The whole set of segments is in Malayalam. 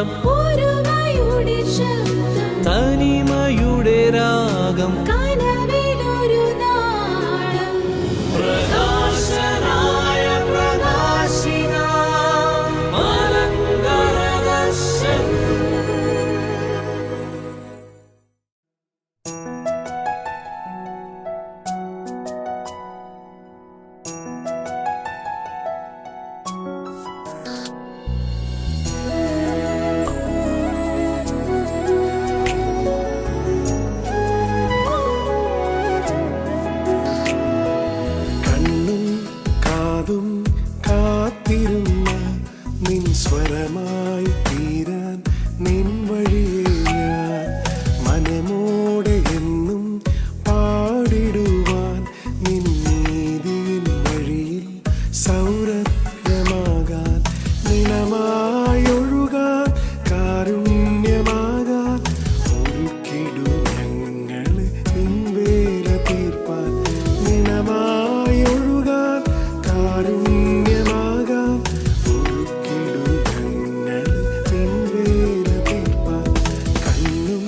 നാദം, തനിമയുടെ രാഗം, കനവിലൊരു നാളം. പ്രകാശനായ പ്രകാശിക മലങ്കരദർശൻ. കാത്തിരുന്ന നിൻ സ്വരമായി തീരാൻ നിൻ വഴിയെ ഞാൻ മനമോടെ എന്നും പാടിടുവാൻ നിൻ നീതിയിൻ വഴിയിൽ സൗരഭ്യമാകാൻ നിണമായൊഴുകാൻ കാരുണ്യമാകാൻ ഒരുക്കിടു ഞങ്ങളെ നിൻ വേല തീർപ്പാൻ നിണമായൊഴുകാൻ കാരുണ്യമാകാൻ ഒരുക്കിടു ഞങ്ങളെ നിൻ വേല തീർപ്പാൻ കണ്ണും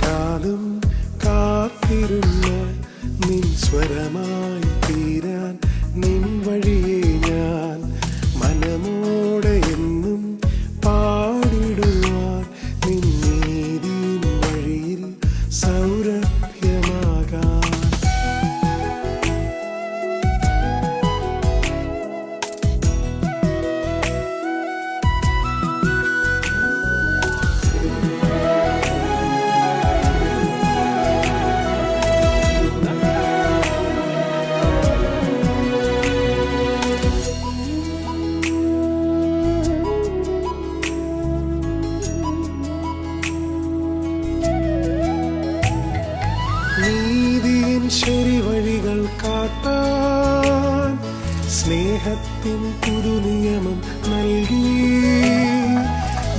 കാതും കാത്തിരുന്ന നിൻ സ്വരമായി തീരാൻ നിൻ വഴിയെ ഞാൻ മനമോടെ എന്നും പാടിടുവാൻ നിൻ നീതിയിൻ വഴിയിൽ സൗരഭ്യമാകാൻ. നീതിയിൻ ശരിവഴികൾ കാട്ടാൻ സ്നേഹത്തിൻ പുതുനിയമം നൽകി.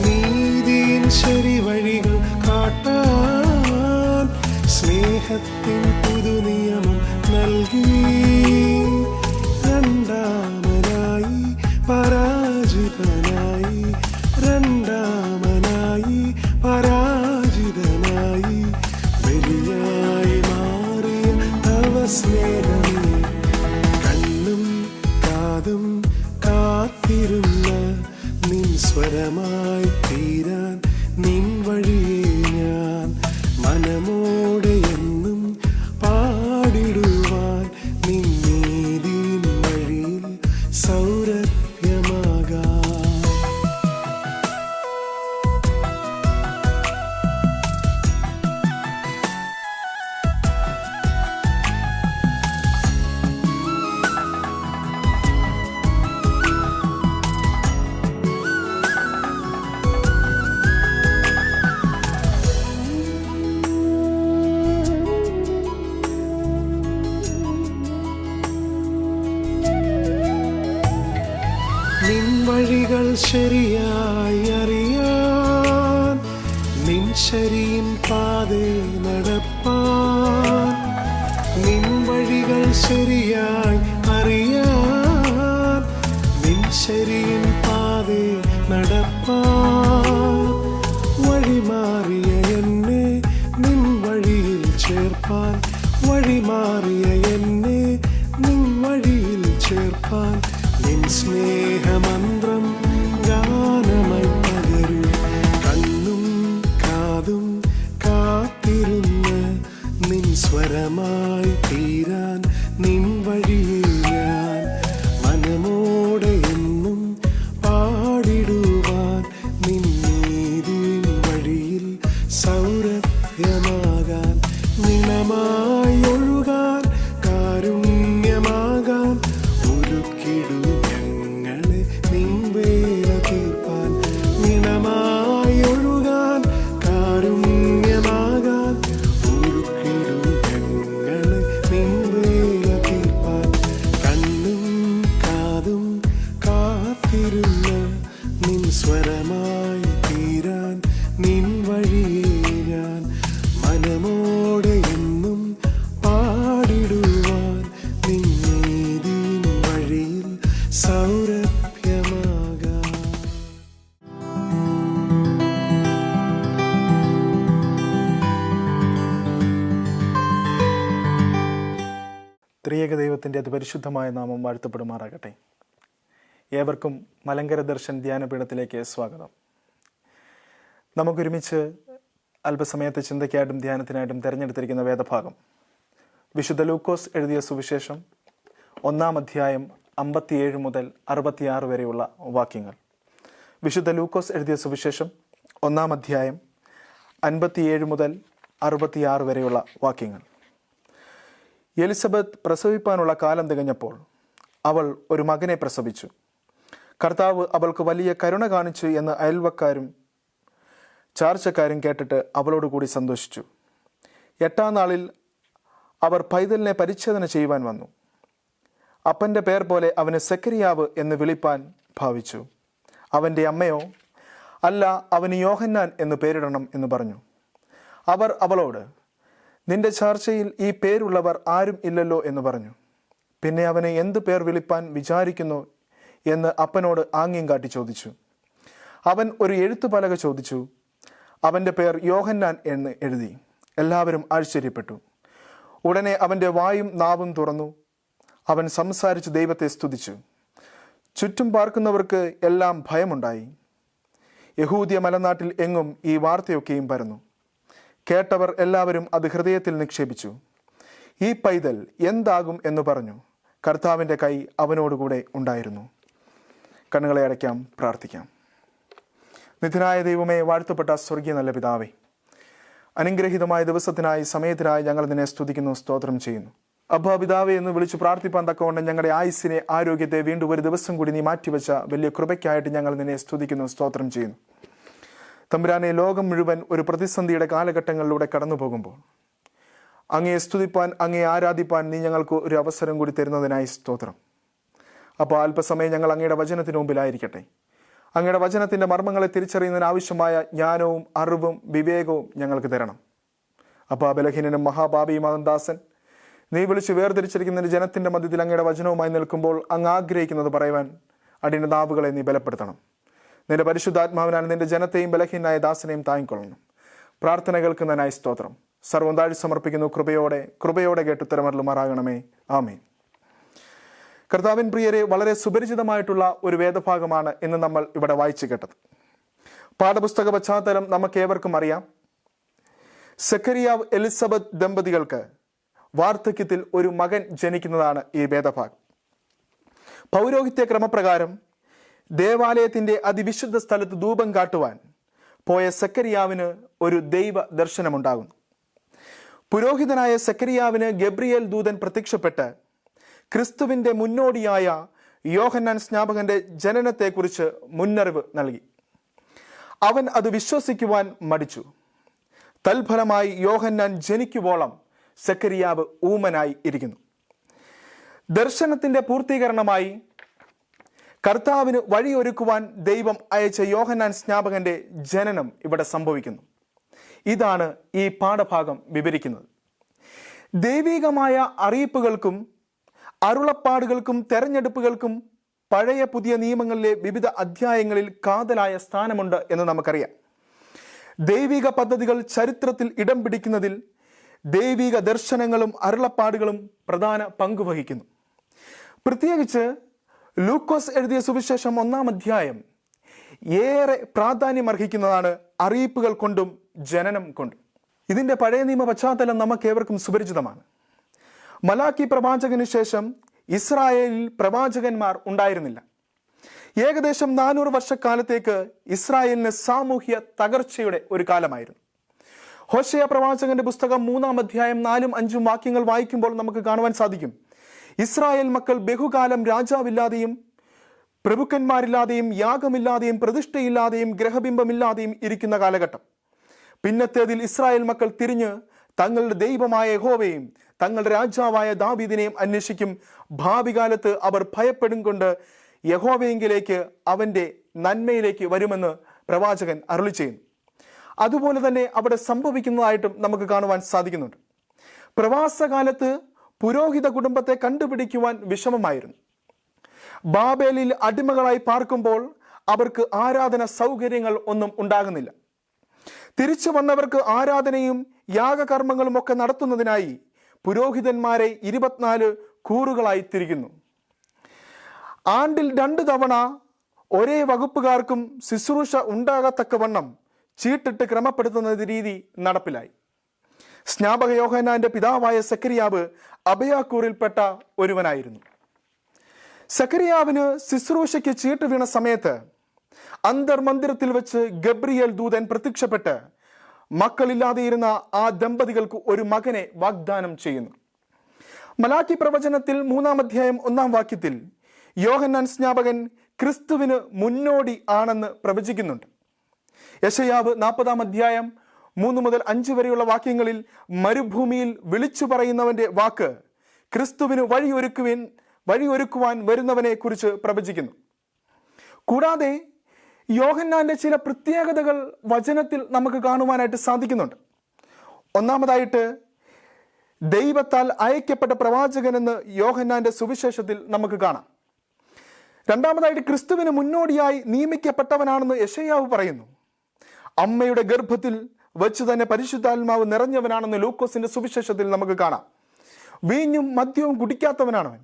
നീതിയിൻ ശരിവഴികൾ കാട്ടാൻ സ്നേഹത്തിൻ പുതുനിയമം നൽകി. രണ്ടാമനായി പരാജിതനായി, രണ്ടാമനായി പരാജിതനായി ബലിയായി മാറിയ തവ സ്നേഹമേ കണ്ണും കാതും കാത്തിരുന്ന നിൻ സ്വരമായി തീരാൻ നിൻ വഴിയെ ഞാൻ മനമോടെ എന്നും പാടിടുവാൻ നിൻ നീതിയിൻ വഴിയിൽ സൗരഭ്യമാകാൻ. നിൻ വഴികൾ ശരിയായി അറിയാൻ നിൻ ശരിയിൻ പാതേ നടപ്പാൻ. നിൻ വഴികൾ ശരിയായി അറിയാൻ നിൻ ശരിയിൻ പാതേ നടപ്പാൻ. വഴിമാറിയ എന്നെ നിൻ വഴിയിൽ ചേർപ്പാൻ, വഴിമാറിയ എന്നെ നിൻ വഴിയിൽ ചേർപ്പാൻ നിൻ സ്നേഹമന്ത്രം ഗാനമായി പകരും. കണ്ണും കാതും കാത്തിരുന്ന നിൻ സ്വരമായി തീരാൻ നിൻ വഴിയെ ഞാൻ മനമോടെ എന്നും പാടിടുവാൻ നിൻ നീതിയിൻ വഴിയിൽ സൗരഭ്യമാകാൻ നിണമായി ഒഴുകാൻ കാരുണ്യമാകാൻ ഒരുക്കിടു ഞങ്ങളെ നിൻ വേല തീർപ്പാൻ നിണമായി ഒഴുകാൻ കാരുണ്യമാകാൻ ഒരുക്കിടു ഞങ്ങളെ നിൻ വേല തീർപ്പാൻ കണ്ണും കാതും കാത്തിരുന്ന നിൻ സ്വരമായി തീരാൻ നിൻ വഴിയെ ഞാൻ മനമോടെ എന്നും പാടിടുവാൻ നിൻ നീതിയിൻ വഴിയിൽ സൗരഭ്യമാകാൻ. ത്രിയേക ദൈവത്തിൻ്റെ അതിപരിശുദ്ധമായ നാമം വാഴ്ത്തപ്പെടുമാറാകട്ടെ. ഏവർക്കും മലങ്കര ദർശൻ ധ്യാനപീഠത്തിലേക്ക് സ്വാഗതം. നമുക്കൊരുമിച്ച് അല്പസമയത്തെ ചിന്തയ്ക്കായിട്ടും ധ്യാനത്തിനായിട്ടും തിരഞ്ഞെടുത്തിരിക്കുന്ന വേദഭാഗം വിശുദ്ധ ലൂക്കോസ് എഴുതിയ സുവിശേഷം 1-ാം അധ്യായം 57 മുതൽ 66 വരെയുള്ള വാക്യങ്ങൾ. വിശുദ്ധ ലൂക്കോസ് എഴുതിയ സുവിശേഷം 1-ാം അധ്യായം 57 മുതൽ 66 വരെയുള്ള വാക്യങ്ങൾ. എലിസബത്ത് പ്രസവിപ്പാനുള്ള കാലം തികഞ്ഞപ്പോൾ അവൾ ഒരു മകനെ പ്രസവിച്ചു. കർത്താവ് അവൾക്ക് വലിയ കരുണ കാണിച്ചു എന്ന് അയൽവക്കാരും ചാർച്ചക്കാരും കേട്ടിട്ട് അവളോട് കൂടി സന്തോഷിച്ചു. 8-ാം നാളിൽ അവർ പൈതലിനെ പരിച്ഛേദന ചെയ്യുവാൻ വന്നു. അപ്പൻ്റെ പേർ പോലെ അവന് സെക്കരിയാവ് എന്ന് വിളിപ്പാൻ ഭാവിച്ചു. അവൻ്റെ അമ്മയോ അല്ല, അവന് യോഹന്നാൻ എന്ന് പേരിടണം എന്ന് പറഞ്ഞു. അവർ അവളോട്, നിന്റെ ചാർച്ചയിൽ ഈ പേരുള്ളവർ ആരും ഇല്ലല്ലോ എന്ന് പറഞ്ഞു. പിന്നെ അവനെ എന്തു പേർ വിളിപ്പാൻ വിചാരിക്കുന്നു എന്ന് അപ്പനോട് ആംഗ്യം കാട്ടി ചോദിച്ചു. അവൻ ഒരു എഴുത്തുപലക ചോദിച്ചു. അവൻ്റെ പേർ യോഹന്നാൻ എന്ന് എഴുതി. എല്ലാവരും ആശ്ചര്യപ്പെട്ടു. ഉടനെ അവൻ്റെ വായും നാവും തുറന്നു. അവൻ സംസാരിച്ച് ദൈവത്തെ സ്തുതിച്ചു. ചുറ്റും പാർക്കുന്നവർക്ക് എല്ലാം ഭയമുണ്ടായി. യഹൂദ്യ മലനാട്ടിൽ എങ്ങും ഈ വാർത്തയൊക്കെയും പരന്നു. കേട്ടവർ എല്ലാവരും അത് ഹൃദയത്തിൽ നിക്ഷേപിച്ചു. ഈ പൈതൽ എന്താകും എന്ന് പറഞ്ഞു. കർത്താവിൻ്റെ കൈ അവനോടുകൂടെ ഉണ്ടായിരുന്നു. കണ്ണുകളെ അടയ്ക്കാം, പ്രാർത്ഥിക്കാം. നിത്യനായ ദൈവമേ, വാഴ്ത്തപ്പെട്ട സ്വർഗീയ നല്ല പിതാവേ, അനുഗ്രഹീതമായ ദിവസത്തിനായി സമയത്തിനായി ഞങ്ങൾ നിന്നെ സ്തുതിക്കുന്നു, സ്തോത്രം ചെയ്യുന്നു. അബ്ബാ പിതാവേ എന്ന് വിളിച്ച് പ്രാർത്ഥിപ്പാൻ തക്കവണ്ണം ഞങ്ങളുടെ ആയുസ്സിനെ, ആരോഗ്യത്തെ വീണ്ടും ഒരു ദിവസം കൂടി നീ മാറ്റിവെച്ച വലിയ കൃപയ്ക്കായിട്ട് ഞങ്ങൾ നിന്നെ സ്തുതിക്കുന്നു, സ്തോത്രം ചെയ്യുന്നു. തമ്പുരാനെ, ലോകം മുഴുവൻ ഒരു പ്രതിസന്ധിയുടെ കാലഘട്ടങ്ങളിലൂടെ കടന്നു പോകുമ്പോൾ അങ്ങയെ സ്തുതിപ്പാൻ, അങ്ങയെ ആരാധിപ്പാൻ നീ ഞങ്ങൾക്ക് ഒരു അവസരം കൂടി തരുന്നതിനായി സ്തോത്രം. അപ്പോൾ അല്പസമയം ഞങ്ങൾ അങ്ങയുടെ വചനത്തിന് മുമ്പിലായിരിക്കട്ടെ. അങ്ങയുടെ വചനത്തിൻ്റെ മർമ്മങ്ങളെ തിരിച്ചറിയുന്നതിന് ആവശ്യമായ ജ്ഞാനവും അറിവും വിവേകവും ഞങ്ങൾക്ക് തരണം. അപ്പോൾ ആ ബലഹീനനും മഹാപാപിയുമാകും ദാസൻ നീ വിളിച്ച് വേർതിരിച്ചിരിക്കുന്ന ജനത്തിൻ്റെ മധ്യത്തിൽ അങ്ങയുടെ വചനവുമായി നിൽക്കുമ്പോൾ അങ്ങ് ആഗ്രഹിക്കുന്നത് പറയുവാൻ അടിയുടെ നാവുകളെ നീ ബലപ്പെടുത്തണം. നിന്റെ പരിശുദ്ധാത്മാവിനാൽ നിന്റെ ജനത്തെയും ബലഹീനായ ദാസനെയും താങ്ങിക്കൊള്ളണം. പ്രാർത്ഥന കേൾക്കുന്നതിനായി സ്തോത്രം. സർവ്വം താഴ്ച സമർപ്പിക്കുന്നു. കൃപയോടെ കേട്ടുത്തരമരുളുമാറാകണമേ. ആമേൻ. കർത്താവിൻ പ്രിയരെ, വളരെ സുപരിചിതമായിട്ടുള്ള ഒരു വേദഭാഗമാണ് ഇന്ന് നമ്മൾ ഇവിടെ വായിച്ചു കേട്ടത്. പാഠപുസ്തക പശ്ചാത്തലം നമുക്കേവർക്കും അറിയാം. സെക്കരിയാവ് എലിസബത്ത് ദമ്പതികൾക്ക് വാർദ്ധക്യത്തിൽ ഒരു മകൻ ജനിക്കുന്നതാണ് ഈ വേദഭാഗം. പൗരോഹിത്യ ക്രമപ്രകാരം ദേവാലയത്തിൻ്റെ അതിവിശുദ്ധ സ്ഥലത്ത് ധൂപം കാട്ടുവാൻ പോയ സെക്കരിയാവിന് ഒരു ദൈവ ദർശനമുണ്ടാകുന്നു. പുരോഹിതനായ സെക്കരിയാവിന് ഗബ്രിയേൽ ദൂതൻ പ്രത്യക്ഷപ്പെട്ട് ക്രിസ്തുവിൻ്റെ മുന്നോടിയായ യോഹന്നാൻ സ്നാപകന്റെ ജനനത്തെക്കുറിച്ച് മുന്നറിവ് നൽകി. അവൻ അത് വിശ്വസിക്കുവാൻ മടിച്ചു. തൽഫലമായി യോഹന്നാൻ ജനിക്കുവോളം സെക്കരിയാവ് ഊമനായി ഇരിക്കുന്നു. ദർശനത്തിൻ്റെ പൂർത്തീകരണമായി കർത്താവിന് വഴിയൊരുക്കുവാൻ ദൈവം അയച്ച യോഹന്നാൻ സ്നാപകന്റെ ജനനം ഇവിടെ സംഭവിക്കുന്നു. ഇതാണ് ഈ പാഠഭാഗം വിവരിക്കുന്നത്. ദൈവികമായ അറിയിപ്പുകൾക്കും അരുളപ്പാടുകൾക്കും തെരഞ്ഞെടുപ്പുകൾക്കും പഴയ പുതിയ നിയമങ്ങളിലെ വിവിധ അധ്യായങ്ങളിൽ കാതലായ സ്ഥാനമുണ്ട് എന്ന് നമുക്കറിയാം. ദൈവിക പദ്ധതികൾ ചരിത്രത്തിൽ ഇടം പിടിക്കുന്നതിൽ ദൈവിക ദർശനങ്ങളും അരുളപ്പാടുകളും പ്രധാന പങ്കുവഹിക്കുന്നു. പ്രത്യേകിച്ച് ലൂക്കോസ് എഴുതിയ സുവിശേഷം 1-ാം അധ്യായം ഏറെ പ്രാധാന്യമർഹിക്കുന്നതാണ് അറിയിപ്പുകൾ കൊണ്ടും ജനനം കൊണ്ടും. ഇതിൻ്റെ പഴയ നിയമ പശ്ചാത്തലം നമുക്കേവർക്കും സുപരിചിതമാണ്. മലാക്കി പ്രവാചകന് ശേഷം ഇസ്രായേലിൽ പ്രവാചകന്മാർ ഉണ്ടായിരുന്നില്ല. ഏകദേശം 400 വർഷക്കാലത്തേക്ക് ഇസ്രായേലിന് സാമൂഹ്യ തകർച്ചയുടെ ഒരു കാലമായിരുന്നു. ഹോശേയ പ്രവാചകന്റെ പുസ്തകം 3-ാം അധ്യായം 4-5 വാക്യങ്ങൾ വായിക്കുമ്പോൾ നമുക്ക് കാണുവാൻ സാധിക്കും. ഇസ്രായേൽ മക്കൾ ബഹുകാലം രാജാവില്ലാതെയും പ്രഭുക്കന്മാരില്ലാതെയും യാഗമില്ലാതെയും പ്രതിഷ്ഠയില്ലാതെയും ഗ്രഹബിംബമില്ലാതെയും ഇരിക്കുന്ന കാലഘട്ടം. പിന്നത്തേതിൽ ഇസ്രായേൽ മക്കൾ തിരിഞ്ഞ് തങ്ങളുടെ ദൈവമായ യഹോവയെയും തങ്ങളുടെ രാജാവായ ദാവീദിനെയും അന്വേഷിക്കും. ഭാവി കാലത്ത് അവർ ഭയപ്പെടും കൊണ്ട് യഹോവയെങ്കിലേക്ക്, അവൻ്റെ നന്മയിലേക്ക് വരുമെന്ന് പ്രവാചകൻ അരുളി ചെയ്യുന്നു. അതുപോലെ തന്നെ അവിടെ സംഭവിക്കുന്നതായിട്ടും നമുക്ക് കാണുവാൻ സാധിക്കുന്നുണ്ട്. പ്രവാസകാലത്ത് പുരോഹിത കുടുംബത്തെ കണ്ടുപിടിക്കുവാൻ വിഷമമായിരുന്നു. ബാബേലിൽ അടിമകളായി പാർക്കുമ്പോൾ അവർക്ക് ആരാധന സൗകര്യങ്ങൾ ഒന്നും ഉണ്ടാകുന്നില്ല. തിരിച്ചു വന്നവർക്ക് ആരാധനയും യാഗകർമ്മങ്ങളും ഒക്കെ നടത്തുന്നതിനായി പുരോഹിതന്മാരെ 24 കൂറുകളായി തിരിക്കുന്നു. ആണ്ടിൽ 2 തവണ ഒരേ വകുപ്പുകാർക്കും ശുശ്രൂഷ ഉണ്ടാകത്തക്കവണ്ണം ചീട്ടിട്ട് ക്രമപ്പെടുത്തുന്ന രീതി നടപ്പിലായി. സ്നാപക യോഹന്നാന്റെ പിതാവായ സക്കരിയാവ് അബയാക്കൂറിൽപ്പെട്ട ഒരുവനായിരുന്നു. സക്കരിയാവിന് ശുശ്രൂഷയ്ക്ക് ചീട്ട് വീണ സമയത്ത് അന്തർമന്ദിരത്തിൽ വെച്ച് ഗബ്രിയേൽ ദൂതൻ പ്രത്യക്ഷപ്പെട്ട് മക്കളില്ലാതെയിരുന്ന ആ ദമ്പതികൾക്ക് ഒരു മകനെ വാഗ്ദാനം ചെയ്യുന്നു. മലാക്കി പ്രവചനത്തിൽ 3-ാം അധ്യായം 1-ാം വാക്യത്തിൽ യോഹന്നാൻ സ്നാപകൻ ക്രിസ്തുവിന് മുന്നോടി ആണെന്ന് പ്രവചിക്കുന്നുണ്ട്. യെശയ്യാവ് 40-ാം അധ്യായം 3 മുതൽ 5 വരെയുള്ള വാക്യങ്ങളിൽ മരുഭൂമിയിൽ വിളിച്ചു പറയുന്നവന്റെ വാക്ക് ക്രിസ്തുവിന് വഴിയൊരുക്കുവാൻ വരുന്നവനെ കുറിച്ച് പ്രവചിക്കുന്നു. കൂടാതെ യോഹന്നാന്റെ ചില പ്രത്യേകതകൾ വചനത്തിൽ നമുക്ക് കാണുവാനായിട്ട് സാധിക്കുന്നുണ്ട്. ഒന്നാമതായിട്ട് ദൈവത്താൽ അയക്കപ്പെട്ട പ്രവാചകൻ എന്ന് യോഹന്നാന്റെ സുവിശേഷത്തിൽ നമുക്ക് കാണാം. രണ്ടാമതായിട്ട് ക്രിസ്തുവിന് മുന്നോടിയായി നിയമിക്കപ്പെട്ടവനാണെന്ന് യെശയ്യാവ് പറയുന്നു. അമ്മയുടെ ഗർഭത്തിൽ വെച്ച് തന്നെ പരിശുദ്ധാത്മാവ് നിറഞ്ഞവനാണെന്ന് ലൂക്കോസിന്റെ സുവിശേഷത്തിൽ നമുക്ക് കാണാം. വീഞ്ഞും മദ്യവും കുടിക്കാത്തവനാണവൻ.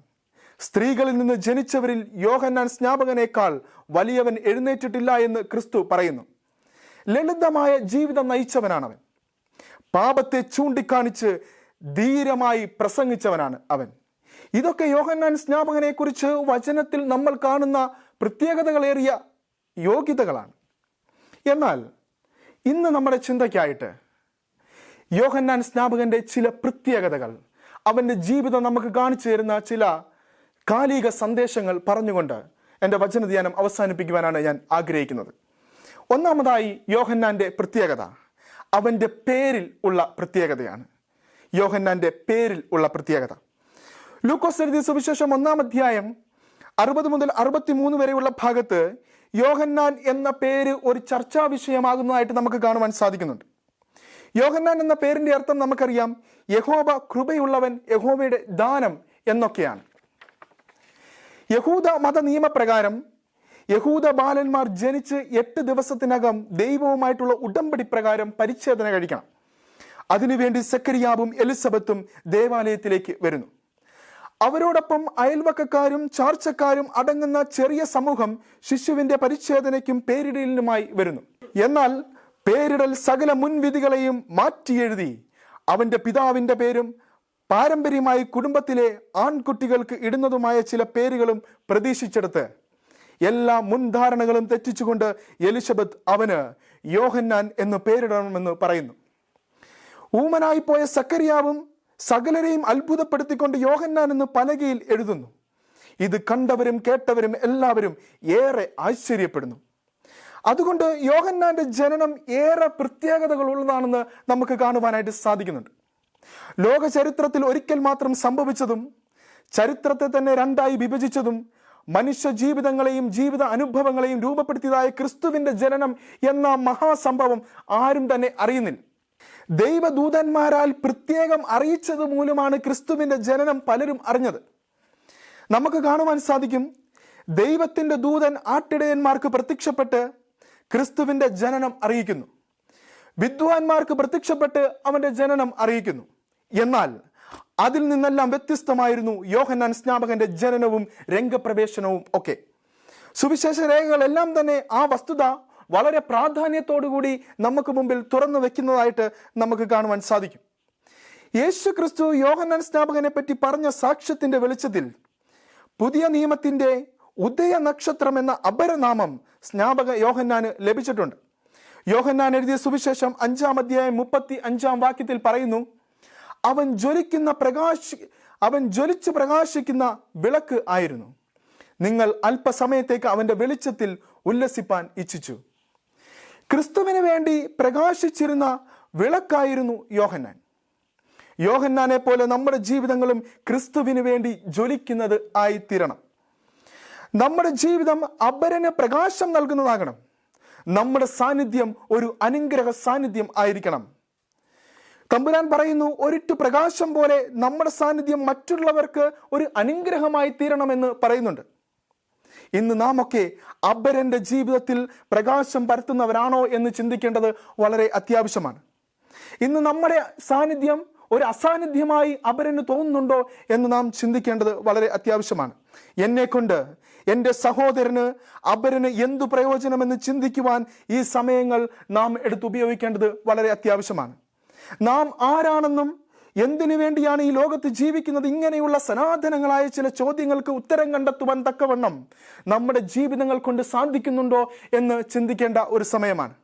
സ്ത്രീകളിൽ നിന്ന് ജനിച്ചവരിൽ യോഹന്നാൻ സ്നാപകനേക്കാൾ വലിയവൻ എഴുന്നേറ്റിട്ടില്ല എന്ന് ക്രിസ്തു പറയുന്നു. ലളിതമായ ജീവിതം നയിച്ചവനാണവൻ. പാപത്തെ ചൂണ്ടിക്കാണിച്ച് ധീരമായി പ്രസംഗിച്ചവനാണ് അവൻ. ഇതൊക്കെ യോഹന്നാൻ സ്നാപകനെ കുറിച്ച് വചനത്തിൽ നമ്മൾ കാണുന്ന പ്രത്യേകതകളേറിയ യോഗ്യതകളാണ്. എന്നാൽ ഇന്ന് നമ്മുടെ ചിന്തയ്ക്കായിട്ട് യോഹന്നാൻ സ്നാപകന്റെ ചില പ്രത്യേകതകൾ, അവന്റെ ജീവിതം നമുക്ക് കാണിച്ചു തരുന്ന ചില കാലിക സന്ദേശങ്ങൾ പറഞ്ഞുകൊണ്ട് എൻ്റെ വചനധ്യാനം അവസാനിപ്പിക്കുവാനാണ് ഞാൻ ആഗ്രഹിക്കുന്നത്. ഒന്നാമതായി യോഹന്നാന്റെ പ്രത്യേകത അവൻ്റെ പേരിൽ ഉള്ള പ്രത്യേകതയാണ്. യോഹന്നാന്റെ പേരിൽ ഉള്ള പ്രത്യേകത ലൂക്കോസ് എഴുതിയ സുവിശേഷം 1-ാം അധ്യായം 60 മുതൽ 63 വരെയുള്ള ഭാഗത്ത് യോഹന്നാൻ എന്ന പേര് ഒരു ചർച്ചാ വിഷയമാകുന്നതായിട്ട് നമുക്ക് കാണുവാൻ സാധിക്കുന്നുണ്ട്. യോഹന്നാൻ എന്ന പേരിന്റെ അർത്ഥം നമുക്കറിയാം, യഹോവ കൃപയുള്ളവൻ, യഹോവയുടെ ദാനം എന്നൊക്കെയാണ്. യഹൂദ മത നിയമപ്രകാരം യഹൂദ ബാലന്മാർ ജനിച്ച് 8 ദിവസത്തിനകം ദൈവവുമായിട്ടുള്ള ഉടമ്പടി പ്രകാരം പരിച്ഛേദന കഴിക്കണം. അതിനുവേണ്ടി സക്കരിയാവും എലിസബത്തും ദേവാലയത്തിലേക്ക് വരുന്നു. അവരോടൊപ്പം അയൽവക്കക്കാരും ചാർച്ചക്കാരും അടങ്ങുന്ന ചെറിയ സമൂഹം ശിശുവിന്റെ പരിച്ഛേദനയ്ക്കും പേരിടലിനുമായി വരുന്നു. എന്നാൽ പേരിടൽ സകല മുൻവിധികളെയും മാറ്റിയെഴുതി അവന്റെ പിതാവിന്റെ പേരും പാരമ്പര്യമായി കുടുംബത്തിലെ ആൺകുട്ടികൾക്ക് ഇടുന്നതുമായ ചില പേരുകളും പ്രതീക്ഷിച്ചെടുത്ത് എല്ലാ മുൻധാരണകളും തെറ്റിച്ചുകൊണ്ട് എലിസബത്ത് അവന് യോഹന്നാൻ എന്ന് പേരിടണമെന്ന് പറയുന്നു. ഊമനായിപ്പോയ സക്കരിയാവും സകലരെയും അത്ഭുതപ്പെടുത്തിക്കൊണ്ട് യോഹന്നാൻ എന്ന് പലകയിൽ എഴുതുന്നു. ഇത് കണ്ടവരും കേട്ടവരും എല്ലാവരും ഏറെ ആശ്ചര്യപ്പെടുന്നു. അതുകൊണ്ട് യോഹന്നാന്റെ ജനനം ഏറെ പ്രത്യേകതകൾ ഉള്ളതാണെന്ന് നമുക്ക് കാണുവാനായിട്ട് സാധിക്കുന്നുണ്ട്. ലോക ചരിത്രത്തിൽ ഒരിക്കൽ മാത്രം സംഭവിച്ചതും ചരിത്രത്തെ തന്നെ 2ആയി വിഭജിച്ചതും മനുഷ്യ ജീവിതങ്ങളെയും ജീവിത അനുഭവങ്ങളെയും രൂപപ്പെടുത്തിയതായ ക്രിസ്തുവിന്റെ ജനനം എന്ന മഹാസംഭവം ആരും തന്നെ അറിയുന്നില്ല. ദൈവദൂതന്മാരാൽ പ്രത്യേകം അറിയിച്ചത് മൂലമാണ് ക്രിസ്തുവിന്റെ ജനനം പലരും അറിഞ്ഞത്. നമുക്ക് കാണുവാൻ സാധിക്കും, ദൈവത്തിന്റെ ദൂതൻ ആട്ടിടയന്മാർക്ക് പ്രത്യക്ഷപ്പെട്ട് ക്രിസ്തുവിന്റെ ജനനം അറിയിക്കുന്നു. വിദ്വാൻമാർക്ക് പ്രത്യക്ഷപ്പെട്ട് അവന്റെ ജനനം അറിയിക്കുന്നു. എന്നാൽ അതിൽ നിന്നെല്ലാം വ്യത്യസ്തമായിരുന്നു യോഹന്നാൻ സ്നാപകന്റെ ജനനവും രംഗപ്രവേശനവും ഒക്കെ. സുവിശേഷ രേഖകളെല്ലാം തന്നെ ആ വസ്തുത വളരെ പ്രാധാന്യത്തോടുകൂടി നമുക്ക് മുമ്പിൽ തുറന്നു വെക്കുന്നതായിട്ട് നമുക്ക് കാണുവാൻ സാധിക്കും. യേശു ക്രിസ്തു യോഹന്നാൻ സ്നാപകനെ പറ്റി പറഞ്ഞ സാക്ഷ്യത്തിന്റെ വെളിച്ചത്തിൽ പുതിയ നിയമത്തിന്റെ ഉദയ നക്ഷത്രം എന്ന അപരനാമം സ്നാപക യോഹന്നാന് ലഭിച്ചിട്ടുണ്ട്. യോഹന്നാൻ എഴുതിയ സുവിശേഷം 5-ാം അധ്യായം 35-ാം വാക്യത്തിൽ പറയുന്നു, അവൻ ജ്വലിച്ച് പ്രകാശിക്കുന്ന വിളക്ക് ആയിരുന്നു. നിങ്ങൾ അല്പസമയത്തേക്ക് അവന്റെ വെളിച്ചത്തിൽ ഉല്ലസിപ്പാൻ ഇച്ഛിച്ചു. ക്രിസ്തുവിന് വേണ്ടി പ്രകാശിച്ചിരുന്ന വിളക്കായിരുന്നു യോഹന്നാൻ. യോഹന്നാനെ പോലെ നമ്മുടെ ജീവിതങ്ങളും ക്രിസ്തുവിന് വേണ്ടി ജ്വലിക്കുന്നത് ആയിത്തീരണം. നമ്മുടെ ജീവിതം അപരന് പ്രകാശം നൽകുന്നതാകണം. നമ്മുടെ സാന്നിധ്യം ഒരു അനുഗ്രഹ സാന്നിധ്യം ആയിരിക്കണം. തമ്പുരാൻ പറയുന്നു, ഒരിറ്റു പ്രകാശം പോലെ നമ്മുടെ സാന്നിധ്യം മറ്റുള്ളവർക്ക് ഒരു അനുഗ്രഹമായി തീരണമെന്ന് പറയുന്നുണ്ട്. ഇന്ന് നാം ഒക്കെ അപരന്റെ ജീവിതത്തിൽ പ്രകാശം പരത്തുന്നവരാണോ എന്ന് ചിന്തിക്കേണ്ടത് വളരെ അത്യാവശ്യമാണ്. ഇന്ന് നമ്മുടെ സാന്നിധ്യം ഒരു അസാന്നിധ്യമായി അപരന് തോന്നുന്നുണ്ടോ എന്ന് നാം ചിന്തിക്കേണ്ടത് വളരെ അത്യാവശ്യമാണ്. എന്നെക്കൊണ്ട് എൻ്റെ സഹോദരന് അപരന് എന്തു പ്രയോജനമെന്ന് ചിന്തിക്കുവാൻ ഈ സമയങ്ങൾ നാം എടുത്തുപയോഗിക്കേണ്ടത് വളരെ അത്യാവശ്യമാണ്. നാം ആരാണെന്നും എന്തിനു വേണ്ടിയാണ് ഈ ലോകത്ത് ജീവിക്കുന്നത്, ഇങ്ങനെയുള്ള സനാതനങ്ങളായ ചില ചോദ്യങ്ങൾക്ക് ഉത്തരം കണ്ടെത്തുവാൻ തക്കവണ്ണം നമ്മുടെ ജീവിതങ്ങൾ കൊണ്ട് സാധിക്കുന്നുണ്ടോ എന്ന് ചിന്തിക്കേണ്ട ഒരു സമയമാണ്.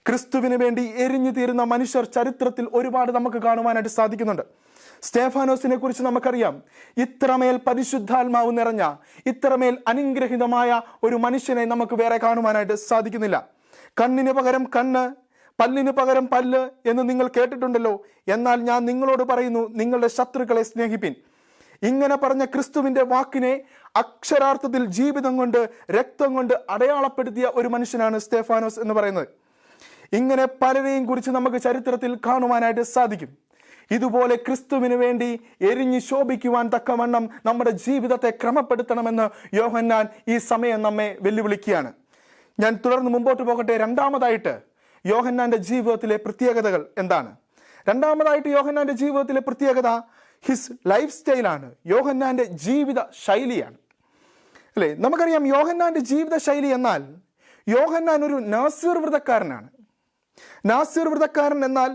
ക്രിസ്തുവിന് വേണ്ടി എരിഞ്ഞു തീരുന്ന മനുഷ്യർ ചരിത്രത്തിൽ ഒരുപാട് നമുക്ക് കാണുവാനായിട്ട് സാധിക്കുന്നുണ്ട്. സ്തേഫാനോസിനെ കുറിച്ച് നമുക്കറിയാം. ഇത്രമേൽ പരിശുദ്ധാത്മാവ് നിറഞ്ഞ, ഇത്രമേൽ അനുഗ്രഹിതമായ ഒരു മനുഷ്യനെ നമുക്ക് വേറെ കാണുവാനായിട്ട് സാധിക്കുന്നില്ല. കണ്ണിന് പകരം കണ്ണ്, പല്ലിന് പകരം പല്ല് എന്ന് നിങ്ങൾ കേട്ടിട്ടുണ്ടല്ലോ. എന്നാൽ ഞാൻ നിങ്ങളോട് പറയുന്നു, നിങ്ങളുടെ ശത്രുക്കളെ സ്നേഹിപ്പിൻ. ഇങ്ങനെ പറഞ്ഞ ക്രിസ്തുവിന്റെ വാക്കിനെ അക്ഷരാർത്ഥത്തിൽ ജീവിതം കൊണ്ട്, രക്തം കൊണ്ട് അടയാളപ്പെടുത്തിയ ഒരു മനുഷ്യനാണ് സ്തേഫാനോസ് എന്ന് പറയുന്നത്. ഇങ്ങനെ പലരെയും കുറിച്ച് നമുക്ക് ചരിത്രത്തിൽ കാണുവാനായിട്ട് സാധിക്കും. ഇതുപോലെ ക്രിസ്തുവിന് വേണ്ടി എരിഞ്ഞു ശോഭിക്കുവാൻ തക്കവണ്ണം നമ്മുടെ ജീവിതത്തെ ക്രമപ്പെടുത്തണമെന്ന് യോഹന്നാൻ ഈ സമയം നമ്മെ വെല്ലുവിളിക്കുകയാണ്. ഞാൻ തുടർന്ന് മുമ്പോട്ട് പോകട്ടെ. രണ്ടാമതായിട്ട് യോഹന്നാന്റെ ജീവിതത്തിലെ പ്രത്യേകതകൾ എന്താണ്? രണ്ടാമതായിട്ട് യോഹന്നാന്റെ ജീവിതത്തിലെ പ്രത്യേകത ഹിസ് ലൈഫ് സ്റ്റൈലാണ്, യോഹന്നാന്റെ ജീവിത ശൈലിയാണ്. അല്ലേ? നമുക്കറിയാം യോഹന്നാന്റെ ജീവിത ശൈലി എന്നാൽ യോഹന്നാൻ ഒരു നാസിർ വ്രതക്കാരനാണ്. നാസിർ വ്രതക്കാരൻ എന്നാൽ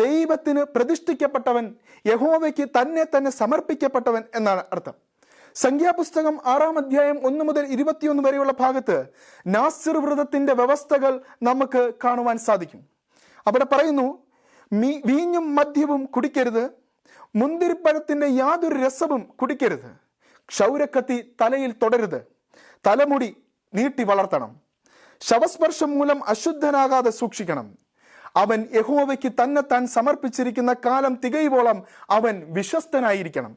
ദൈവത്തിന് പ്രതിഷ്ഠിക്കപ്പെട്ടവൻ, യഹോവയ്ക്ക് തന്നെ സമർപ്പിക്കപ്പെട്ടവൻ എന്നാണ് അർത്ഥം. സംഖ്യാപുസ്തകം 6-ാം അധ്യായം 1 മുതൽ 21 വരെയുള്ള ഭാഗത്ത് നാസിർ വ്രതത്തിന്റെ വ്യവസ്ഥകൾ നമുക്ക് കാണുവാൻ സാധിക്കും. അവിടെ പറയുന്നു, വീഞ്ഞും മദ്യവും കുടിക്കരുത്, മുന്തിരിപ്പഴത്തിന്റെ യാതൊരു രസവും കുടിക്കരുത്, ക്ഷൗരക്കത്തി തലയിൽ തൊടരുത്, തലമുടി നീട്ടി വളർത്തണം, ശവസ്പർശം മൂലം അശുദ്ധനാകാതെ സൂക്ഷിക്കണം, അവൻ യഹോവയ്ക്ക് താൻ സമർപ്പിച്ചിരിക്കുന്ന കാലം തികയുവോളം അവൻ വിശ്വസ്തനായിരിക്കണം.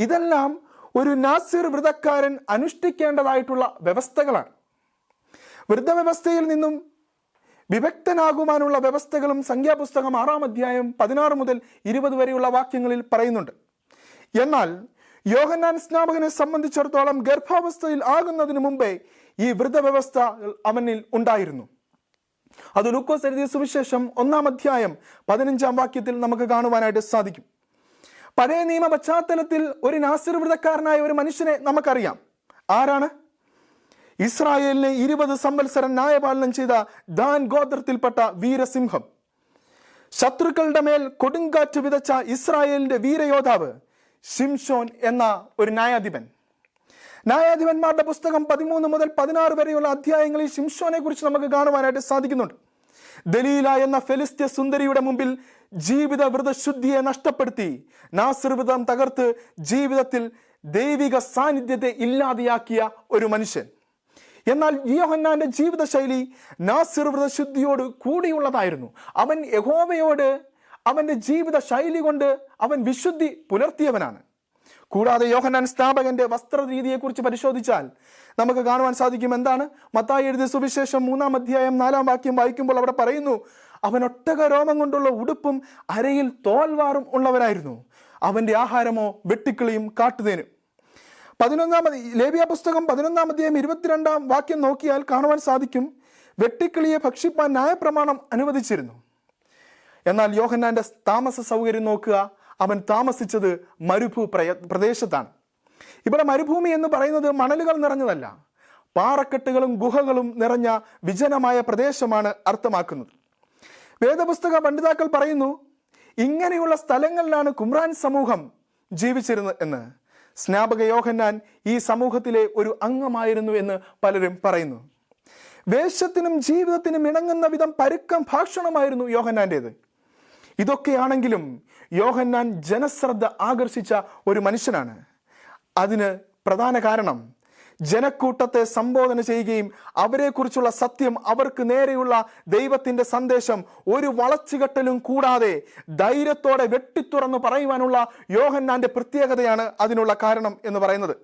ഇതെല്ലാം ഒരു നാസിർ വ്രതക്കാരൻ അനുഷ്ഠിക്കേണ്ടതായിട്ടുള്ള വ്യവസ്ഥകളാണ്. വൃദ്ധവ്യവസ്ഥയിൽ നിന്നും വിഭക്തനാകുവാനുള്ള വ്യവസ്ഥകളും സംഖ്യാപുസ്തകം 6-ാം അധ്യായം 16 മുതൽ 20 വരെയുള്ള വാക്യങ്ങളിൽ പറയുന്നുണ്ട്. എന്നാൽ യോഹന്നാൻ സ്നാപകനെ സംബന്ധിച്ചിടത്തോളം ഗർഭാവസ്ഥയിൽ ആകുന്നതിന് മുമ്പേ ഈ വൃദ്ധവ്യവസ്ഥ അവനിൽ ഉണ്ടായിരുന്നു. അത് ലൂക്കോസ് എഴുതിയ സുവിശേഷം 1-ാം അധ്യായം 15-ാം വാക്യത്തിൽ നമുക്ക് കാണുവാനായിട്ട് സാധിക്കും. പഴയ നിയമ പശ്ചാത്തലത്തിൽ ഒരു നാസിർ വ്രതക്കാരനായ ഒരു മനുഷ്യനെ നമുക്കറിയാം. ആരാണ്? ഇസ്രായേലിനെ 20 സംവത്സരം ന്യായപാലനം ചെയ്ത ദാൻ ഗോത്രത്തിൽപ്പെട്ട വീരസിംഹം, ശത്രുക്കളുടെ മേൽ കൊടുങ്കാറ്റ് വിതച്ച ഇസ്രായേലിന്റെ വീരയോദ്ധാവ് ശിംശോൻ എന്ന ഒരു ന്യായാധിപൻ. ന്യായാധിപന്മാരുടെ പുസ്തകം 13 മുതൽ 16 വരെയുള്ള അധ്യായങ്ങളിൽ ശിംശോനെ കുറിച്ച് നമുക്ക് കാണുവാനായിട്ട് സാധിക്കുന്നുണ്ട്. ദലീല എന്ന ഫെലിസ്ത്യ സുന്ദരിയുടെ മുമ്പിൽ ജീവിത വ്രതശുദ്ധിയെ നഷ്ടപ്പെടുത്തി നാസിർ വ്രതം തകർത്ത് ജീവിതത്തിൽ ദൈവിക സാന്നിധ്യത്തെ ഇല്ലാതെയാക്കിയ ഒരു മനുഷ്യൻ. എന്നാൽ യോഹന്നാന്റെ ജീവിതശൈലി നാസിർ വ്രതശുദ്ധിയോട് കൂടിയുള്ളതായിരുന്നു. അവൻ യഹോവയോട് അവന്റെ ജീവിത ശൈലി കൊണ്ട് അവൻ വിശുദ്ധി പുലർത്തിയവനാണ്. കൂടാതെ യോഹന്നാൻ സ്നാപകന്റെ വസ്ത്രരീതിയെക്കുറിച്ച് പരിശോധിച്ചാൽ നമുക്ക് കാണുവാൻ സാധിക്കും. എന്താണ്? മത്തായി എഴുതിയ സുവിശേഷം 3-ാം അധ്യായം 4-ാം വാക്യം വായിക്കുമ്പോൾ അവിടെ പറയുന്നു, അവൻ ഒട്ടക രോമം കൊണ്ടുള്ള ഉടുപ്പും അരയിൽ തോൽവാറും ഉള്ളവരായിരുന്നു. അവന്റെ ആഹാരമോ വെട്ടിക്കിളിയും കാട്ടുതേനും. 11-ാം ലേവ്യ പുസ്തകം 11-ാം അധ്യായം 22-ാം വാക്യം നോക്കിയാൽ കാണുവാൻ സാധിക്കും, വെട്ടിക്കിളിയെ ഭക്ഷിപ്പാൻ ന്യായപ്രമാണം അനുവദിച്ചിരുന്നു. എന്നാൽ യോഹന്നാന്റെ താമസ സൗകര്യം നോക്കുക. അവൻ താമസിച്ചത് പ്രദേശത്താണ്. ഇവിടെ മരുഭൂമി എന്ന് പറയുന്നത് മണലുകൾ നിറഞ്ഞതല്ല, പാറക്കെട്ടുകളും ഗുഹകളും നിറഞ്ഞ വിജനമായ പ്രദേശമാണ് അർത്ഥമാക്കുന്നത്. വേദപുസ്തക പണ്ഡിതാക്കൾ പറയുന്നു, ഇങ്ങനെയുള്ള സ്ഥലങ്ങളിലാണ് കുമ്രാൻ സമൂഹം ജീവിച്ചിരുന്നത് എന്ന്. സ്നാപക യോഹന്നാൻ ഈ സമൂഹത്തിലെ ഒരു അംഗമായിരുന്നു എന്ന് പലരും പറയുന്നു. വേഷത്തിനും ജീവിതത്തിനും ഇണങ്ങുന്ന വിധം പരുക്കം ഭാഷണമായിരുന്നു യോഹന്നാൻ്റേത്. ഇതൊക്കെയാണെങ്കിലും യോഹന്നാൻ ജനശ്രദ്ധ ആകർഷിച്ച ഒരു മനുഷ്യനാണ്. അതിന് പ്രധാന കാരണം ജനക്കൂട്ടത്തെ സംബോധന ചെയ്യുകയും അവരെക്കുറിച്ചുള്ള സത്യം, അവർക്ക് നേരെയുള്ള ദൈവത്തിന്റെ സന്ദേശം ഒരു വളച്ചുകെട്ടലും കൂടാതെ ധൈര്യത്തോടെ വെട്ടിത്തുറന്ന് പറയുവാനുള്ള യോഹന്നാന്റെ പ്രത്യേകതയാണ് അതിനുള്ള കാരണം എന്ന് പറയുന്നത്.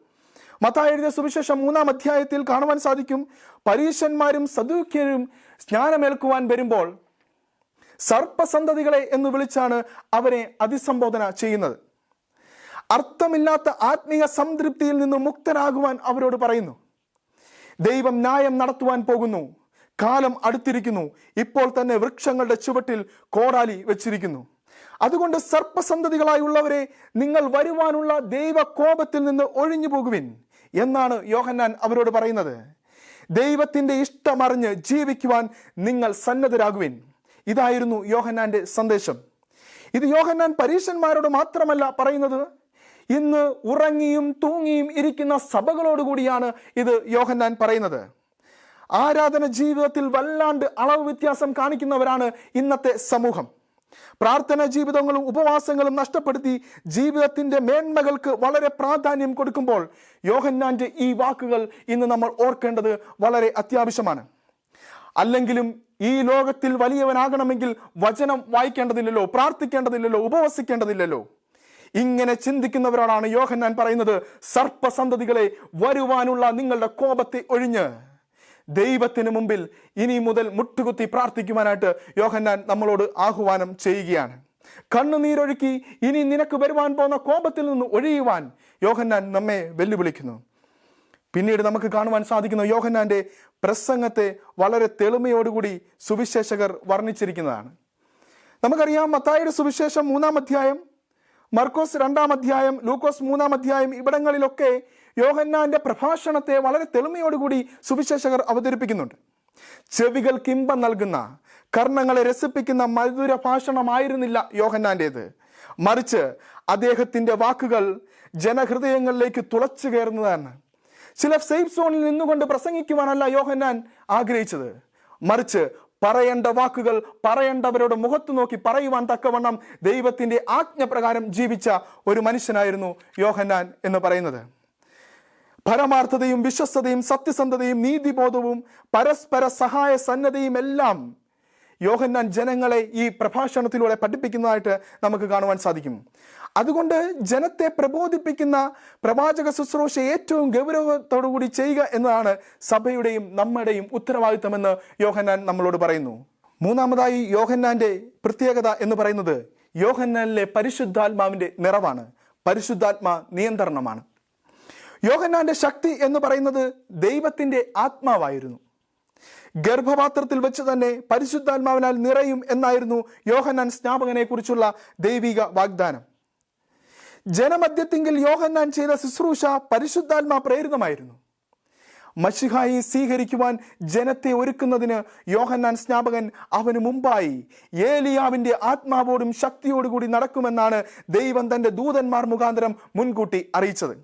മത്തായി എഴുതിയ സുവിശേഷം 3-ാം അധ്യായത്തിൽ കാണുവാൻ സാധിക്കും, പരീശന്മാരും സദൂക്യരും സ്നാനമേൽക്കുവാൻ വരുമ്പോൾ സർപ്പസന്തതികളെ എന്ന് വിളിച്ചാണ് അവരെ അഭിസംബോധന ചെയ്യുന്നത്. അർത്ഥമില്ലാത്ത ആത്മീയ സംതൃപ്തിയിൽ നിന്ന് മുക്തരാകുവാൻ അവരോട് പറയുന്നു. ദൈവം ന്യായം നടത്തുവാൻ പോകുന്നു, കാലം അടുത്തിരിക്കുന്നു, ഇപ്പോൾ തന്നെ വൃക്ഷങ്ങളുടെ ചുവട്ടിൽ കോടാലി വെച്ചിരിക്കുന്നു. അതുകൊണ്ട് സർപ്പസന്തതികളായുള്ളവരെ, നിങ്ങൾ വരുവാനുള്ള ദൈവകോപത്തിൽ നിന്ന് ഒഴിഞ്ഞു പോകുവിൻ എന്നാണ് യോഹന്നാൻ അവരോട് പറയുന്നത്. ദൈവത്തിൻ്റെ ഇഷ്ടമറിഞ്ഞ് ജീവിക്കുവാൻ നിങ്ങൾ സന്നദ്ധരാകുവിൻ. ഇതായിരുന്നു യോഹന്നാന്റെ സന്ദേശം. ഇത് യോഹന്നാൻ പരീശന്മാരോട് മാത്രമല്ല പറയുന്നത്, ഇന്ന് ഉറങ്ങിയും തൂങ്ങിയും ഇരിക്കുന്ന സഭകളോടുകൂടിയാണ് ഇത് യോഹന്നാൻ പറയുന്നത്. ആരാധന ജീവിതത്തിൽ വല്ലാണ്ട് അളവ് വ്യത്യാസം കാണിക്കുന്നവരാണ് ഇന്നത്തെ സമൂഹം. പ്രാർത്ഥന ജീവിതങ്ങളും ഉപവാസങ്ങളും നഷ്ടപ്പെടുത്തി ജീവിതത്തിന്റെ മേന്മകൾക്ക് വളരെ പ്രാധാന്യം കൊടുക്കുമ്പോൾ യോഹന്നാന്റെ ഈ വാക്കുകൾ ഇന്ന് നമ്മൾ ഓർക്കേണ്ടത് വളരെ അത്യാവശ്യമാണ്. അല്ലെങ്കിലും ഈ ലോകത്തിൽ വലിയവനാകണമെങ്കിൽ വചനം വായിക്കേണ്ടതില്ലല്ലോ, പ്രാർത്ഥിക്കേണ്ടതില്ലല്ലോ, ഉപവസിക്കേണ്ടതില്ലല്ലോ. ഇങ്ങനെ ചിന്തിക്കുന്നവരോടാണ് യോഹന്നാൻ പറയുന്നത്, സർപ്പസന്തതികളെ, വരുവാനുള്ള നിങ്ങളുടെ കോപത്തെ ഒഴിഞ്ഞ് ദൈവത്തിന് മുമ്പിൽ ഇനി മുതൽ മുട്ടുകുത്തി പ്രാർത്ഥിക്കുവാനായിട്ട് യോഹന്നാൻ നമ്മളോട് ആഹ്വാനം ചെയ്യുകയാണ്. കണ്ണുനീരൊഴുക്കി ഇനി നിനക്ക് വരുവാൻ പോകുന്ന കോപത്തിൽ നിന്ന് ഒഴിയുവാൻ യോഹന്നാൻ നമ്മെ വെല്ലുവിളിക്കുന്നു. പിന്നീട് നമുക്ക് കാണുവാൻ സാധിക്കുന്ന യോഹന്നാന്റെ പ്രസംഗത്തെ വളരെ തെളിമയോടുകൂടി സുവിശേഷകർ വർണ്ണിച്ചിരിക്കുന്നതാണ്. നമുക്കറിയാം, മത്തായിയുടെ സുവിശേഷം 3-ാം അധ്യായം, മർക്കോസ് 2-ാം അധ്യായം, ലൂക്കോസ് 3-ാം അധ്യായം, ഇവിടങ്ങളിലൊക്കെ യോഹന്നാന്റെ പ്രഭാഷണത്തെ വളരെ തെളിമയോടുകൂടി സുവിശേഷകർ അവതരിപ്പിക്കുന്നുണ്ട്. ചെവികൾക്ക് ഇമ്പം നൽകുന്ന, കർണങ്ങളെ രസിപ്പിക്കുന്ന മധുര ഭാഷണമായിരുന്നില്ല യോഹന്നാന്റേത്. മറിച്ച് അദ്ദേഹത്തിന്റെ വാക്കുകൾ ജനഹൃദയങ്ങളിലേക്ക് തുളച്ചു കയറുന്നതാണ്. ചില സേഫ് സോണിൽ നിന്നുകൊണ്ട് പ്രസംഗിക്കുവാനല്ല യോഹന്നാൻ ആഗ്രഹിച്ചത്, മറിച്ച് പറയേണ്ട വാക്കുകൾ പറയേണ്ടവരോട് മുഖത്ത് നോക്കി പറയുവാൻ തക്കവണ്ണം ദൈവത്തിന്റെ ആജ്ഞപ്രകാരം ജീവിച്ച ഒരു മനുഷ്യനായിരുന്നു യോഹന്നാൻ എന്ന് പറയുന്നത്. പരമാർത്ഥതയും വിശ്വസ്തതയും സത്യസന്ധതയും നീതിബോധവും പരസ്പര സഹായ സന്നദ്ധയും എല്ലാം യോഹന്നാൻ ജനങ്ങളെ ഈ പ്രഭാഷണത്തിലൂടെ പഠിപ്പിക്കുന്നതായിട്ട് നമുക്ക് കാണുവാൻ സാധിക്കും. അതുകൊണ്ട് ജനത്തെ പ്രബോധിപ്പിക്കുന്ന പ്രവാചക ശുശ്രൂഷ ഏറ്റവും ഗൗരവത്തോടുകൂടി ചെയ്യുക എന്നതാണ് സഭയുടെയും നമ്മുടെയും ഉത്തരവാദിത്തമെന്ന് യോഹന്നാൻ നമ്മളോട് പറയുന്നു. മൂന്നാമതായി യോഹന്നാന്റെ പ്രത്യേകത എന്ന് പറയുന്നത് യോഹന്നാനിലെ പരിശുദ്ധാത്മാവിന്റെ നിറവാണ്, പരിശുദ്ധാത്മാ നിയന്ത്രണമാണ്. യോഹന്നാന്റെ ശക്തി എന്ന് പറയുന്നത് ദൈവത്തിന്റെ ആത്മാവായിരുന്നു. ഗർഭപാത്രത്തിൽ വെച്ച് തന്നെ പരിശുദ്ധാത്മാവിനാൽ നിറയും എന്നായിരുന്നു യോഹന്നാൻ സ്നാപകനെ കുറിച്ചുള്ള ദൈവിക വാഗ്ദാനം. ജനമധ്യത്തിങ്കിൽ യോഹന്നാൻ ചെയ്ത ശുശ്രൂഷ പരിശുദ്ധാത്മാ പ്രേരിതമായിരുന്നു. മശിഹായി സ്വീകരിക്കുവാൻ ജനത്തെ ഒരുക്കുന്നതിന് യോഹന്നാൻ സ്നാപകൻ അവന് മുമ്പായി ഏലിയാവിന്റെ ആത്മാവോടും ശക്തിയോടുകൂടി നടക്കുമെന്നാണ് ദൈവം തന്റെ ദൂതന്മാർ മുഖാന്തരം മുൻകൂട്ടി അറിയിച്ചത്.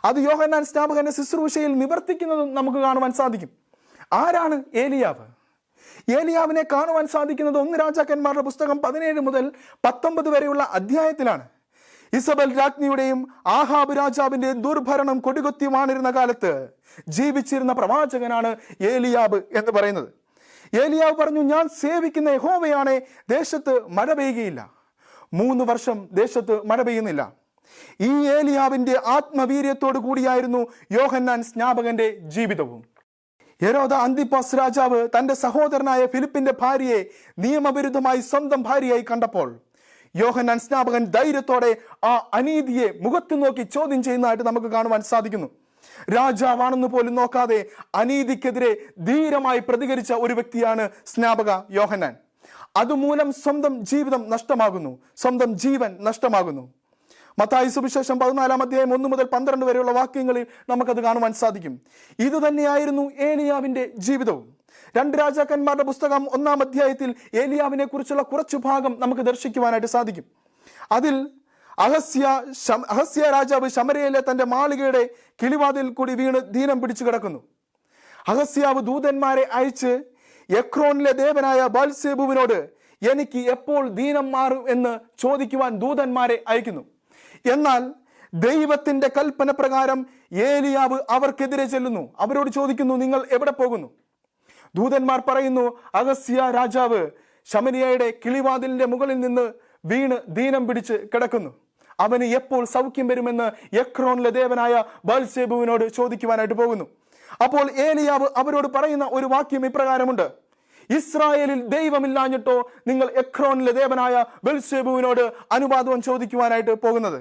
അത് യോഹന്നാൻ സ്നാപകന്റെ ശുശ്രൂഷയിൽ നിവർത്തിക്കുന്നതും നമുക്ക് കാണുവാൻ സാധിക്കും. ആരാണ് ഏലിയാവ്? ഏലിയാവിനെ കാണുവാൻ സാധിക്കുന്നത് 1 രാജാക്കന്മാരുടെ പുസ്തകം 17 മുതൽ 19 വരെയുള്ള അധ്യായത്തിലാണ്. ഇസബൽ രാജ്ഞിയുടെയും ആഹാബ് രാജാവിന്റെയും ദുർഭരണം കൊടികുത്തി വാണിരുന്ന കാലത്ത് ജീവിച്ചിരുന്ന പ്രവാചകനാണ് ഏലിയാബ് എന്ന് പറയുന്നത്. ഏലിയാവ് പറഞ്ഞു, ഞാൻ സേവിക്കുന്ന യഹോവയാണേ ദേശത്ത് മഴ പെയ്യുകയില്ല. 3 വർഷം ദേശത്ത് മഴ പെയ്യുന്നില്ല. ഈ ഏലിയാവിന്റെ ആത്മവീര്യത്തോടു കൂടിയായിരുന്നു യോഹന്നാൻ സ്നാപകന്റെ ജീവിതവും. ഹെരോദ അന്തിപ്പാസ് രാജാവ് തന്റെ സഹോദരനായ ഫിലിപ്പിന്റെ ഭാര്യയെ നിയമവിരുദ്ധമായി സ്വന്തം ഭാര്യയായി കണ്ടപ്പോൾ യോഹന്നാൻ സ്നാപകൻ ധൈര്യത്തോടെ ആ അനീതിയെ മുഖത്തു നോക്കി ചോദ്യം ചെയ്യുന്നതായിട്ട് നമുക്ക് കാണുവാൻ സാധിക്കുന്നു. രാജാവാണെന്ന് പോലും നോക്കാതെ അനീതിക്കെതിരെ ധീരമായി പ്രതികരിച്ച ഒരു വ്യക്തിയാണ് സ്നാപക യോഹന്നാൻ. അതുമൂലം സ്വന്തം ജീവിതം നഷ്ടമാകുന്നു, സ്വന്തം ജീവൻ നഷ്ടമാകുന്നു. മത്തായി സുവിശേഷം 14-ാം അധ്യായം 1 മുതൽ 12 വരെയുള്ള വാക്യങ്ങളിൽ നമുക്കത് കാണുവാൻ സാധിക്കും. ഇത് തന്നെയായിരുന്നു ഏലിയാവിന്റെ ജീവിതവും. 2 രാജാക്കന്മാരുടെ പുസ്തകം 1-ാം അധ്യായത്തിൽ ഏലിയാവിനെ കുറിച്ചുള്ള കുറച്ചു ഭാഗം നമുക്ക് ദർശിക്കുവാനായിട്ട് സാധിക്കും. അതിൽ അഹസ്യ രാജാവ് ശമര്യയിലെ തന്റെ മാളികയുടെ കിളിവാതിൽ കൂടി വീണ് ദീനം പിടിച്ചു കിടക്കുന്നു. അഹസ്യാവ് ദൂതന്മാരെ അയച്ച് എക്രോനിലെ ദേവനായ ബാൽസേബുവിനോട് എനിക്ക് എപ്പോൾ ദീനം മാറും എന്ന് ചോദിക്കുവാൻ ദൂതന്മാരെ അയക്കുന്നു. എന്നാൽ ദൈവത്തിന്റെ കൽപ്പന പ്രകാരം ഏലിയാവ് അവർക്കെതിരെ ചെല്ലുന്നു. അവരോട് ചോദിക്കുന്നു, നിങ്ങൾ എവിടെ പോകുന്നു? ദൂതന്മാർ പറയുന്നു, അഹസ്യ രാജാവ് ശമരിയയുടെ കിളിവാതിലിന്റെ മുകളിൽ നിന്ന് വീണ് ദീനം പിടിച്ച് കിടക്കുന്നു. അവന് എപ്പോൾ സൗഖ്യം വരുമെന്ന് എക്രോനിലെ ദേവനായ ബാൽസേബുവിനോട് ചോദിക്കുവാനായിട്ട് പോകുന്നു. അപ്പോൾ ഏലിയാവ് അവരോട് പറയുന്ന ഒരു വാക്യം ഇപ്രകാരമുണ്ട്, ഇസ്രായേലിൽ ദൈവമില്ലാഞ്ഞിട്ടോ നിങ്ങൾ എക്രോനിലെ ദേവനായ ബെൽസേബുവിനോട് അനുവാദം ചോദിക്കുവാനായിട്ട് പോകുന്നത്?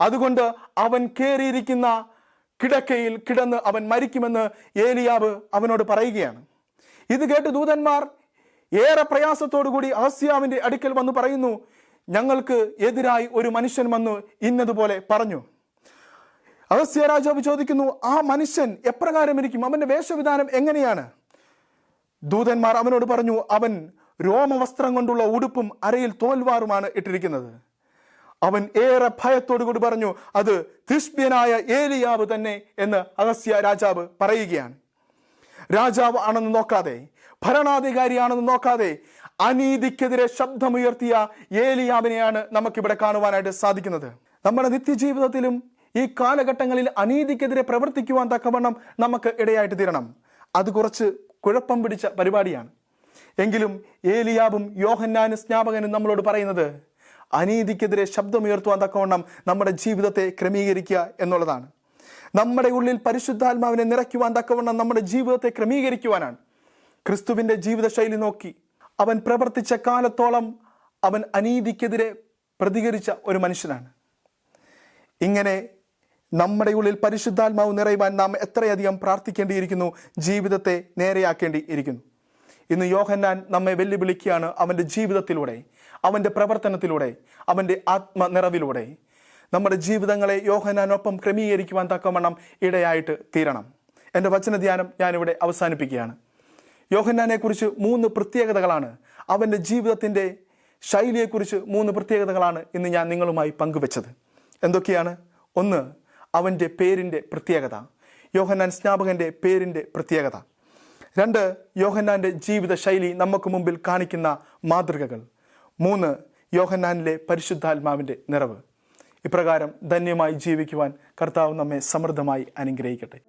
അതുകൊണ്ട് അവൻ കയറിയിരിക്കുന്ന കിടക്കയിൽ കിടന്ന് അവൻ മരിക്കുമെന്ന് ഏലിയാവ് അവനോട് പറയുകയാണ്. ഇത് കേട്ട് ദൂതന്മാർ ഏറെ പ്രയാസത്തോടു കൂടി അഹസ്യാവിന്റെ അടുക്കൽ വന്ന് പറയുന്നു, ഞങ്ങൾക്ക് എതിരായി ഒരു മനുഷ്യൻ വന്നു ഇന്നതുപോലെ പറഞ്ഞു. അഹസ്യ രാജാവ് ചോദിക്കുന്നു, ആ മനുഷ്യൻ എപ്രകാരം ഇരിക്കും? അവന്റെ വേഷവിധാനം എങ്ങനെയാണ്? ദൂതന്മാർ അവനോട് പറഞ്ഞു, അവൻ രോമവസ്ത്രം കൊണ്ടുള്ള ഉടുപ്പും അരയിൽ തോൽവാറുമാണ് ഇട്ടിരിക്കുന്നത്. അവൻ ഏറെ ഭയത്തോടുകൂടി പറഞ്ഞു, അത് തിഷ്ബ്യനായ ഏലിയാവ് തന്നെ എന്ന് അഹസ്യ രാജാവ് പറയുകയാണ്. രാജാവ് ആണെന്ന് നോക്കാതെ, ഭരണാധികാരിയാണെന്ന് നോക്കാതെ അനീതിക്കെതിരെ ശബ്ദമുയർത്തിയ ഏലിയാവിനെയാണ് നമുക്കിവിടെ കാണുവാനായിട്ട് സാധിക്കുന്നത്. നമ്മുടെ നിത്യജീവിതത്തിലും ഈ കാലഘട്ടങ്ങളിൽ അനീതിക്കെതിരെ പ്രവർത്തിക്കുവാൻ തക്കവണ്ണം നമുക്ക് ഇടയായിട്ട് തീരണം. അത് കുറച്ച് കുഴപ്പം പിടിച്ച പരിപാടിയാണ്. എങ്കിലും ഏലിയാവും യോഹന്നാനും സ്നാപകനും നമ്മളോട് പറയുന്നത് അനീതിക്കെതിരെ ശബ്ദമുയർത്തുവാൻ തക്കവണ്ണം നമ്മുടെ ജീവിതത്തെ ക്രമീകരിക്കുക എന്നുള്ളതാണ്. നമ്മുടെ ഉള്ളിൽ പരിശുദ്ധാത്മാവിനെ നിറയ്ക്കുവാൻ തക്കവണ്ണം നമ്മുടെ ജീവിതത്തെ ക്രമീകരിക്കുവാനാണ്. ക്രിസ്തുവിൻ്റെ ജീവിതശൈലി നോക്കി അവൻ പ്രവർത്തിച്ച കാലത്തോളം അവൻ അനീതിക്കെതിരെ പ്രതികരിച്ച ഒരു മനുഷ്യനാണ്. ഇങ്ങനെ നമ്മുടെ ഉള്ളിൽ പരിശുദ്ധാത്മാവ് നിറയുവാൻ നാം എത്രയധികം പ്രാർത്ഥിക്കേണ്ടിയിരിക്കുന്നു, ജീവിതത്തെ നേരെയാക്കേണ്ടിയിരിക്കുന്നു. ഇന്ന് യോഹന്നാൻ നമ്മെ വെല്ലുവിളിക്കുകയാണ്. അവൻ്റെ ജീവിതത്തിലൂടെ, അവൻ്റെ പ്രവർത്തനത്തിലൂടെ, അവൻ്റെ ആത്മനിറവിലൂടെ നമ്മുടെ ജീവിതങ്ങളെ യോഹന്നാനൊപ്പം ക്രമീകരിക്കുവാൻ തക്കവണ്ണം ഇടയായിട്ട് തീരണം. എൻ്റെ വചനധ്യാനം ഞാനിവിടെ അവസാനിപ്പിക്കുകയാണ്. യോഹന്നാനെക്കുറിച്ച് 3 പ്രത്യേകതകളാണ്, അവൻ്റെ ജീവിതത്തിൻ്റെ ശൈലിയെക്കുറിച്ച് 3 പ്രത്യേകതകളാണ് ഇന്ന് ഞാൻ നിങ്ങളുമായി പങ്കുവെച്ചത്. എന്തൊക്കെയാണ്? 1, അവൻ്റെ പേരിൻ്റെ പ്രത്യേകത, യോഹന്നാൻ സ്നാപകൻ്റെ പേരിൻ്റെ പ്രത്യേകത. 2, യോഹന്നാൻ്റെ ജീവിത ശൈലി നമുക്ക് മുമ്പിൽ കാണിക്കുന്ന മാതൃകകൾ. 3, യോഹന്നാനിലെ പരിശുദ്ധാത്മാവിൻ്റെ നിറവ്. ഇപ്രകാരം ധന്യമായി ജീവിക്കുവാൻ കർത്താവ് നമ്മെ സമൃദ്ധമായി അനുഗ്രഹിക്കട്ടെ.